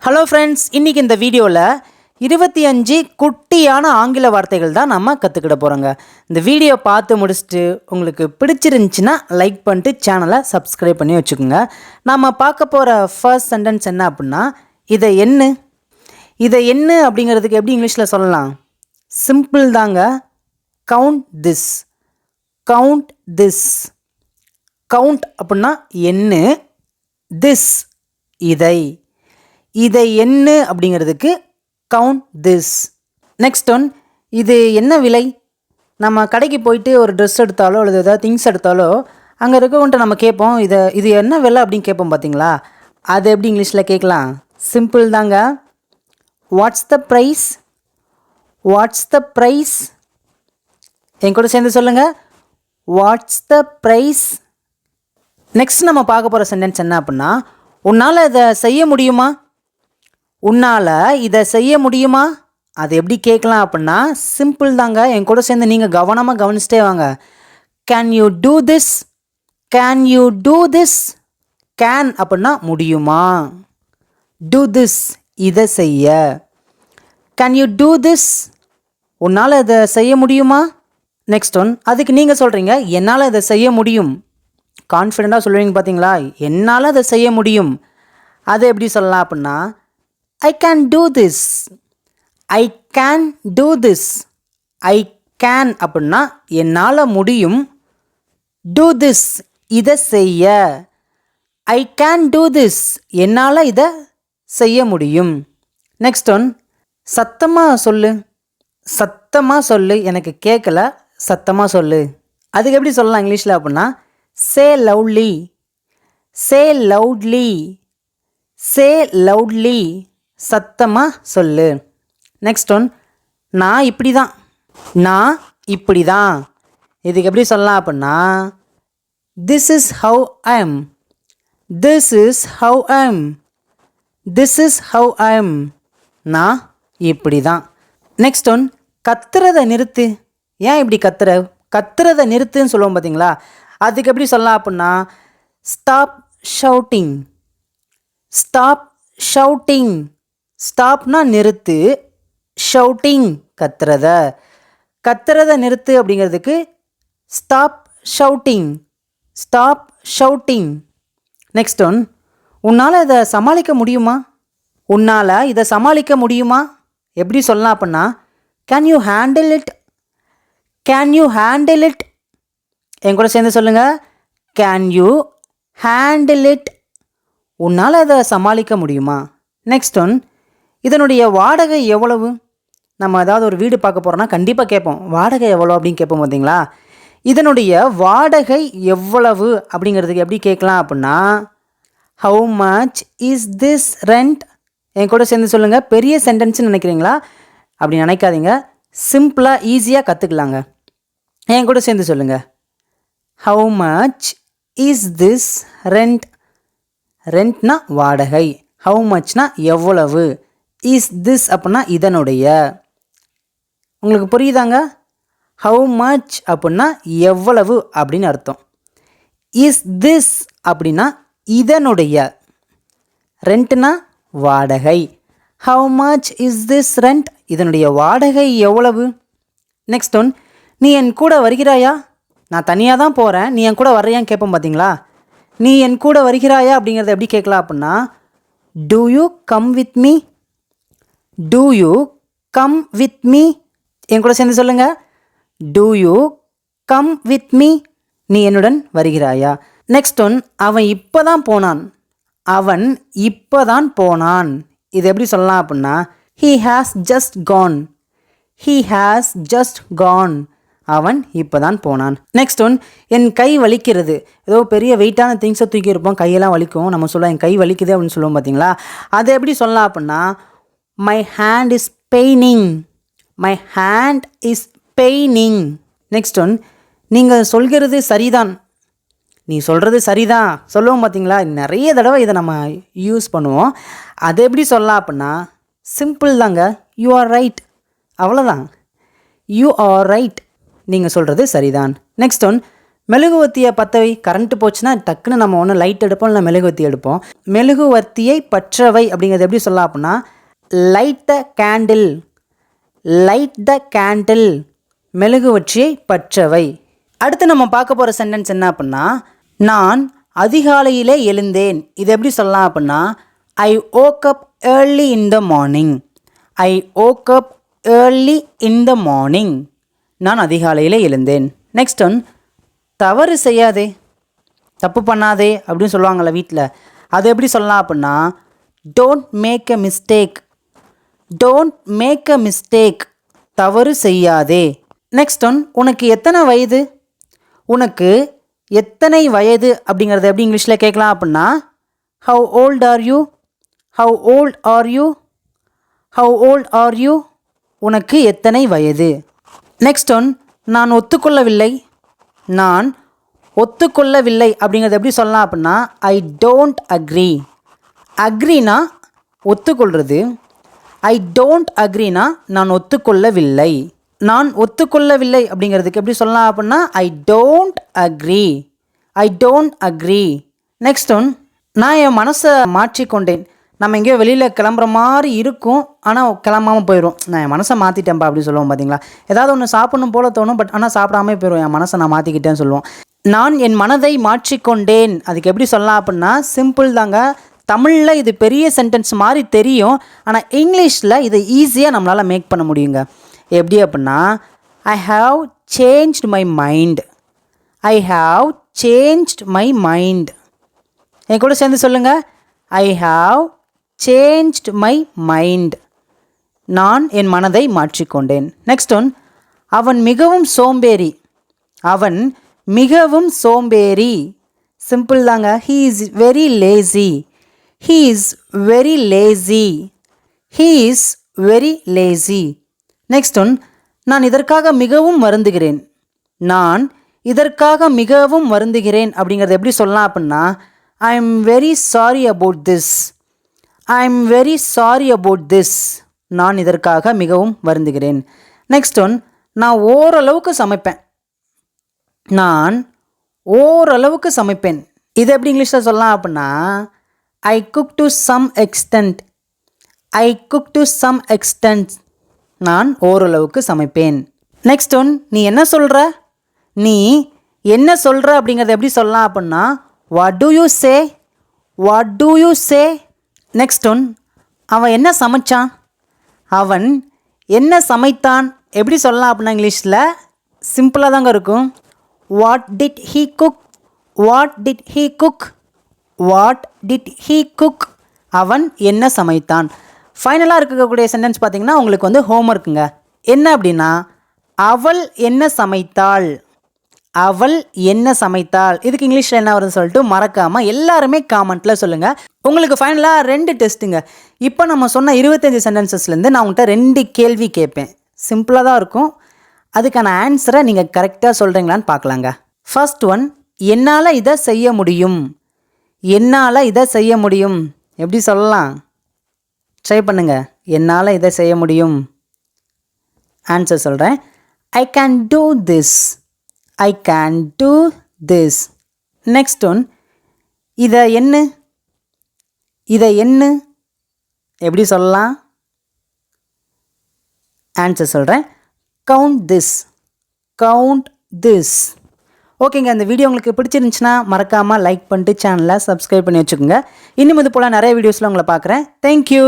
Hello friends, இன்றைக்கி இந்த வீடியோவில் 25 குட்டியான ஆங்கில வார்த்தைகள் தான் நம்ம கற்றுக்கிட போகிறோங்க. இந்த வீடியோ பார்த்து முடிச்சுட்டு உங்களுக்கு பிடிச்சிருந்துச்சின்னா லைக் பண்ணிட்டு சேனலை சப்ஸ்கிரைப் பண்ணி வச்சுக்கோங்க. நம்ம பார்க்க போகிற ஃபர்ஸ்ட் சென்டென்ஸ் என்ன அப்படின்னா, இதை என்ன அப்படிங்கிறதுக்கு எப்படி இங்கிலீஷில் சொல்லலாம்? சிம்பிள் தாங்க. Count this. கவுண்ட் அப்படின்னா என்ன, திஸ் இதை என்ன அப்படிங்கிறதுக்கு கவுண்ட் திஸ். நெக்ஸ்ட் ஒன், இது என்ன விலை? நம்ம கடைக்கு போயிட்டு ஒரு ட்ரெஸ் எடுத்தாலோ அல்லது ஏதாவது திங்ஸ் எடுத்தாலோ அங்கே இருக்கவன்ட்ட நம்ம கேட்போம், இது என்ன விலை அப்படின்னு கேட்போம் பார்த்தீங்களா? அது எப்படி இங்கிலீஷில் கேட்கலாம்? சிம்பிள் தாங்க. What's the price? என் கூட சேர்ந்து சொல்லுங்கள். What's the price? நெக்ஸ்ட் நம்ம பார்க்க போகிற சென்டென்ஸ் என்ன அப்படின்னா, உன்னால் இதை செய்ய முடியுமா? அது எப்படி கேட்கலாம் அப்படின்னா, சிம்பிள் தாங்க. என் கூட சேர்ந்து நீங்கள் கவனமாக கவனிச்சிட்டே வாங்க. Can you do this? Can அப்படின்னா முடியுமா, டூ திஸ் இதை செய்ய. Can you do this? உன்னால் இதை செய்ய முடியுமா? நெக்ஸ்ட் ஒன், அதுக்கு நீங்கள் சொல்கிறீங்க, என்னால் இதை செய்ய முடியும். கான்ஃபிடெண்ட்டாக சொல்லுவீங்க பார்த்தீங்களா? என்னால் அதை செய்ய முடியும். அதை எப்படி சொல்லலாம் அப்படின்னா, I can do this. I can அப்படின்னா என்னால் முடியும். Do this இதை செய்ய. I can do this என்னால் இதை செய்ய முடியும். நெக்ஸ்ட் ஒன், சத்தமாக சொல்லு. எனக்கு கேட்கல, சத்தமாக சொல்லு. அதுக்கு எப்படி சொல்லலாம் இங்கிலீஷில் அப்படின்னா, say loudly. சத்தமாக சொல்லு. நெக்ஸ்ட் ஒன், நான் இப்படி தான். இதுக்கு எப்படி சொல்லலாம் அப்படின்னா, this is how I am. நான் இப்படி தான். நெக்ஸ்ட் ஒன், கத்துறதை நிறுத்து. ஏன் இப்படி கத்துறதை நிறுத்துன்னு சொல்லுவோம் பார்த்தீங்களா? அதுக்கு எப்படி சொல்லலாம் அப்படின்னா, ஸ்டாப் ஷவுட்டிங். ஸ்டாப்னா நிறுத்து, ஷவுட்டிங் கத்துறதை நிறுத்து அப்படிங்கிறதுக்கு ஸ்டாப் ஷவுட்டிங். நெக்ஸ்ட் ஒன், உன்னால் இதை சமாளிக்க முடியுமா? எப்படி சொல்லலாம் அப்படின்னா, கேன் யூ ஹேண்டில் இட்? என் கூட சேர்ந்து சொல்லுங்கள். Can you handle it? உன்னால் அதை சமாளிக்க முடியுமா? நெக்ஸ்ட் ஒன், இதனுடைய வாடகை எவ்வளவு? நம்ம ஏதாவது ஒரு வீடு பார்க்க போகிறோன்னா கண்டிப்பாக கேட்போம், வாடகை எவ்வளோ அப்படின்னு கேட்போம் பார்த்தீங்களா? இதனுடைய வாடகை எவ்வளவு அப்படிங்கிறதுக்கு எப்படி கேட்கலாம் அப்படின்னா, how much is this rent? என் கூட சேர்ந்து சொல்லுங்கள். பெரிய சென்டென்ஸ்னு நினைக்கிறீங்களா? அப்படி நினைக்காதீங்க. சிம்பிளாக ஈஸியாக கற்றுக்கலாங்க. என் கூட சேர்ந்து சொல்லுங்கள். How much is this rent? ரெண்ட்னா வாடகை, ஹவு மச்னா எவ்வளவு, இஸ் திஸ் அப்படின்னா இதனுடைய. உங்களுக்கு புரியுதாங்க? ஹவு மச் அப்படின்னா எவ்வளவு அப்படின்னு அர்த்தம். இஸ் திஸ் அப்படின்னா இதனுடைய. ரெண்ட்னா வாடகை. How much is this rent? இதனுடைய வாடகை எவ்வளவு? நெக்ஸ்ட் ஒன், நீ என் கூட வருகிறாயா? நான் தனியாக தான் போகிறேன், நீ என் கூட வர்றியான்னு கேட்போம் பார்த்தீங்களா? நீ என் கூட வருகிறாயா அப்படிங்கிறத எப்படி கேட்கலாம் அப்படின்னா, do you come with me? என் கூட சேர்ந்து சொல்லுங்க. do you come with me? நீ என்னுடன் வருகிறாயா? நெக்ஸ்ட் ஒன், அவன் இப்போ தான் போனான். இது எப்படி சொல்லலாம் அப்படின்னா, he has just gone. அவன் இப்போ தான் போனான். நெக்ஸ்ட் ஒன், என் கை வலிக்கிறது. ஏதோ பெரிய வெயிட்டான திங்ஸை தூக்கி இருப்போம், கையெல்லாம் வலிக்கும். நம்ம சொல்லுவோம், என் கை வலிக்குது அப்படின்னு சொல்லுவோம் பார்த்தீங்களா? அதை எப்படி சொல்லலாம் அப்படின்னா, my hand is paining. Next one, நீங்கள் சொல்கிறது சரிதான். நீ சொல்கிறது சரிதான் சொல்லுவோம் பார்த்தீங்களா? நிறைய தடவை இதை நம்ம யூஸ் பண்ணுவோம். அதை எப்படி சொல்லலாம் அப்படின்னா, சிம்பிள் தாங்க. You are right. அவ்வளோதான். யூ ஆர் ரைட், நீங்கள் சொல்கிறது சரிதான். நெக்ஸ்ட் ஒன், மெழுகுவர்த்தியை பற்ற வை. கரண்ட்டு போச்சுன்னா டக்குன்னு நம்ம ஒன்று லைட் எடுப்போம், இல்லை மெழுகுவர்த்தி எடுப்போம். மெழுகுவர்த்தியை பற்றவை அப்படிங்கிறது எப்படி சொல்லலாம் அப்படின்னா light the candle, light the candle, மெழுகுவர்த்தியை பற்றவை. அடுத்து நம்ம பார்க்க போகிற சென்டென்ஸ் என்ன அப்படின்னா நான் அதிகாலையிலே எழுந்தேன். இது எப்படி சொல்லலாம் அப்படின்னா ஐ woke up early in the morning. I woke up early in the morning. நான் அதிகாலையிலே எழுந்தேன். நெக்ஸ்ட் ஒன் தவறு செய்யாதே, தப்பு பண்ணாதே அப்படின்னு சொல்லுவாங்கள்ல வீட்டில். அது எப்படி சொல்லலாம் அப்படின்னா don't make a mistake, don't make a mistake, தவறு செய்யாதே. நெக்ஸ்ட் ஒன் உனக்கு எத்தனை வயது, உனக்கு எத்தனை வயது அப்படிங்கிறத எப்படி இங்கிலீஷில் கேட்கலாம் அப்படின்னா how old are you, how old are you, how old are you, உனக்கு எத்தனை வயது. நெக்ஸ்ட் ஒன் நான் ஒத்துக்கொள்ளவில்லை, நான் ஒத்துக்கொள்ளவில்லை அப்படிங்கிறது எப்படி சொல்லலாம் அப்படின்னா ஐ டோன்ட் அக்ரி. அக்ரினா ஒத்துக்கொள்வது, ஐ டோன்ட் அக்ரினா நான் ஒத்துக்கொள்ளவில்லை. நான் ஒத்துக்கொள்ளவில்லை அப்படிங்கிறதுக்கு எப்படி சொல்லலாம் அப்படின்னா I don't agree, I don't agree. Next one நான் என் மனசை மாற்றிக்கொண்டேன். நம்ம எங்கேயோ வெளியில் கிளம்புற மாதிரி இருக்கும், ஆனால் கிளம்பாமல் போயிடும். நான் என் மனசை மாற்றிட்டேன்ப்பா அப்படின்னு சொல்லுவோம் பார்த்தீங்களா. ஏதாவது ஒன்று சாப்பிடணும் போல தோணும், பட் ஆனால் சாப்பிடாமே போயிடும். என் மனசை நான் மாற்றிக்கிட்டேன்னு சொல்லுவோம். நான் என் மனதை மாற்றிக்கொண்டேன், அதுக்கு எப்படி சொல்லலாம் அப்படின்னா சிம்பிள் தாங்க. தமிழில் இது பெரிய சென்டென்ஸ் மாதிரி தெரியும், ஆனால் இங்கிலீஷில் இதை ஈஸியாக நம்மளால் மேக் பண்ண முடியுங்க. எப்படி அப்படின்னா I have changed my mind, I have changed my mind. என் கூட சேர்ந்து சொல்லுங்கள் I have changed my mind. நான் என் மனதை மாற்றிக்கொண்டேன். நெக்ஸ்ட் ஒன் அவன் மிகவும் சோம்பேறி, அவன் மிகவும் சோம்பேறி. சிம்பிள் தாங்க. He is very lazy, he is very lazy, he is very lazy. Next one நான் இதற்காக மிகவும் வருந்துகிறேன், நான் இதற்காக மிகவும் வருந்துகிறேன் அப்படிங்கிறது எப்படி சொல்லலாம் அப்படின்னா I am very sorry about this, I am very sorry about this, நான் இதற்காக மிகவும் வருந்துகிறேன். நெக்ஸ்ட் ஒன் நான் ஓரளவுக்கு சமைப்பேன், நான் ஓரளவுக்கு சமைப்பேன். இது எப்படி இங்கிலீஷில் சொல்லலாம் அப்படின்னா I cook to some extent, I cook to some extent, நான் ஓரளவுக்கு சமைப்பேன். நெக்ஸ்ட் ஒன் நீ என்ன சொல்கிற, நீ என்ன சொல்கிற அப்படிங்கிறத எப்படி சொல்லலாம் அப்படின்னா what to you say, what to you say. Next one அவன் என்ன சமைச்சான், அவன் என்ன சமைத்தான் எப்படி சொல்லலாம் அப்படின்னா இங்கிலீஷில் சிம்பிளாக தாங்க இருக்கும். What did he cook, what did he cook, what did he cook, அவன் என்ன சமைத்தான். ஃபைனலாக இருக்கக்கூடிய சென்டென்ஸ் பார்த்திங்கன்னா உங்களுக்கு வந்து ஹோம்ஒர்க்குங்க. என்ன அப்படின்னா அவள் என்ன சமைத்தாள், அவள் என்ன சமைத்தாள். இதுக்கு இங்கிலீஷில் என்ன வருதுன்னு சொல்லிட்டு மறக்காமல் எல்லாருமே காமெண்ட்டில் சொல்லுங்கள். உங்களுக்கு ஃபைனலாக 2 டெஸ்ட்டுங்க. இப்போ நம்ம சொன்ன 25 சென்டென்சஸ்லேருந்து நான் உங்கள்கிட்ட 2 கேள்வி கேட்பேன். சிம்பிளாக தான் இருக்கும். அதுக்கான ஆன்சரை நீங்கள் கரெக்டாக சொல்கிறீங்களான்னு பார்க்கலாங்க. ஃபர்ஸ்ட் ஒன் என்னால் இதை செய்ய முடியும், என்னால் இதை செய்ய முடியும் எப்படி சொல்லலாம், ட்ரை பண்ணுங்கள். என்னால் இதை செய்ய முடியும். ஆன்சர் சொல்கிறேன். I can do this, I can do this. Next one இதை என்ன, இதை என்ன எப்படி சொல்லலாம், ஆன்சர் சொல்கிறேன். Count this, count this. ஓகேங்க, இந்த வீடியோ உங்களுக்கு பிடிச்சிருந்துச்சுன்னா மறக்காமல் லைக் பண்ணிட்டு சேனலை சப்ஸ்கிரைப் பண்ணி வச்சுக்கோங்க. இன்னும் இது போல் நிறைய வீடியோஸில் உங்களை பார்க்குறேன். தேங்க்யூ.